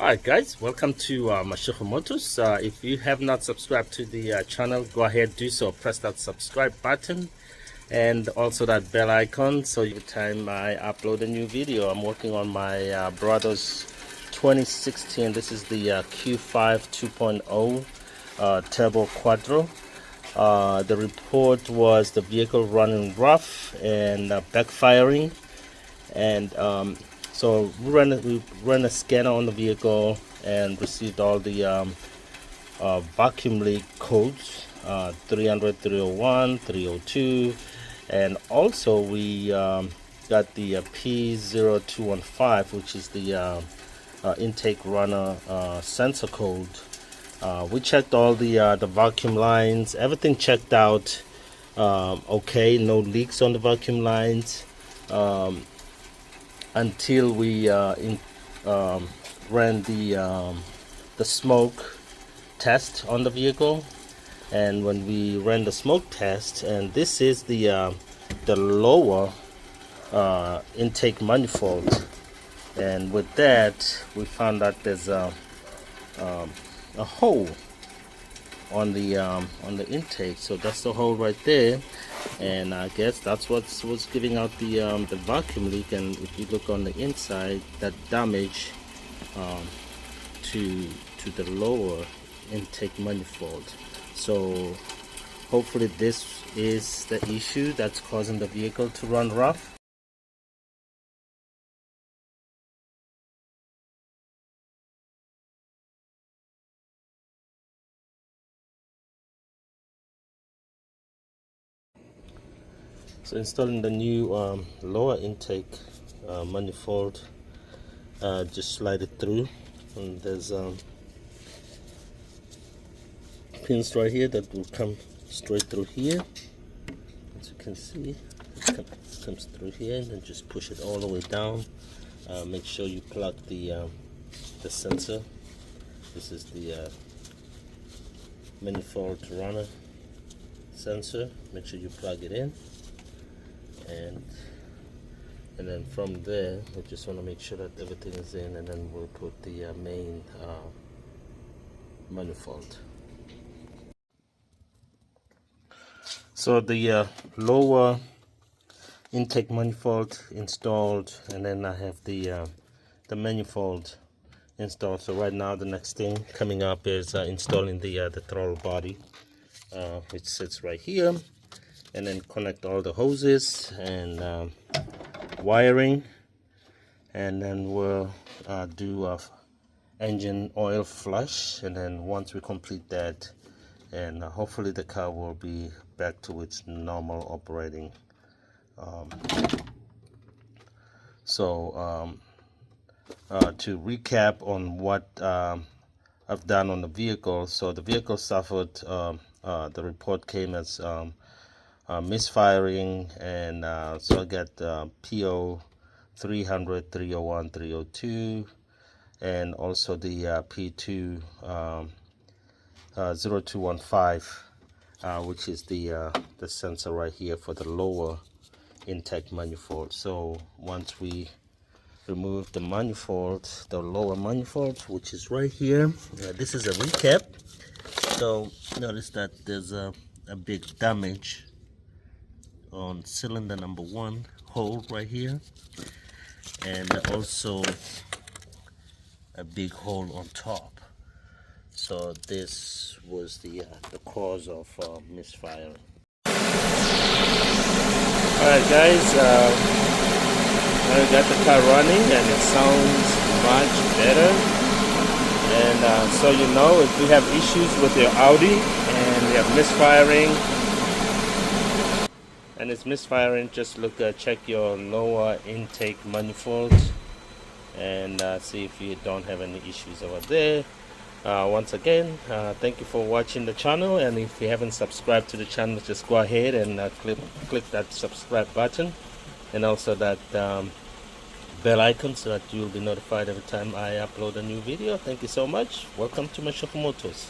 Alright guys, welcome to Misfire Motors. If you have not subscribed to the channel, go ahead, do so. Press that subscribe button and also that bell icon, so every time I upload a new video. I'm working on my brother's 2016. This is the Q5 2.0 Turbo Quattro. The report was the vehicle running rough and backfiring, and so we ran a scanner on the vehicle and received all the vacuum leak codes, 300, 301, 302, and also we got the P0215, which is the intake runner sensor code. We checked all the vacuum lines, everything checked out okay, no leaks on the vacuum lines. Until we ran the smoke test on the vehicle, and when we ran the smoke test, and this is the lower intake manifold, and with that we found that there's a hole on the intake. So that's the hole right there, and I guess that's what's giving out the vacuum leak. And if you look on the inside, that damage to the lower intake manifold. So hopefully this is the issue that's causing the vehicle to run rough. So installing the new lower intake manifold, just slide it through, and there's pins right here that will come straight through here. As you can see, it comes through here, and then just push it all the way down. Make sure you plug the sensor. This is the manifold runner sensor. Make sure you plug it in. And then from there we just want to make sure that everything is in, and then we'll put the main manifold. So the lower intake manifold installed, and then I have the manifold installed. So right now the next thing coming up is installing the throttle body, which sits right here, and then connect all the hoses and wiring, and then we'll do a engine oil flush. And then once we complete that, and hopefully the car will be back to its normal operating. To recap on what I've done on the vehicle. So the vehicle suffered, the report came as misfiring, and so I got PO 300, 301, 302, and also the P2 0215, which is the sensor right here for the lower intake manifold. So once we remove the manifold, the lower manifold, which is right here, this is a recap. So notice that there's a big damage on cylinder number 1 hole right here, and also a big hole on top. So this was the cause of misfiring. Alright guys, now we got the car running and it sounds much better. And so you know, if you have issues with your Audi and you have misfiring, and it's misfiring, just check your lower intake manifold and see if you don't have any issues over there. Once again, thank you for watching the channel, and if you haven't subscribed to the channel, just go ahead and click that subscribe button, and also that bell icon, so that you'll be notified every time I upload a new video. Thank you so much. Welcome to Misfire Motors.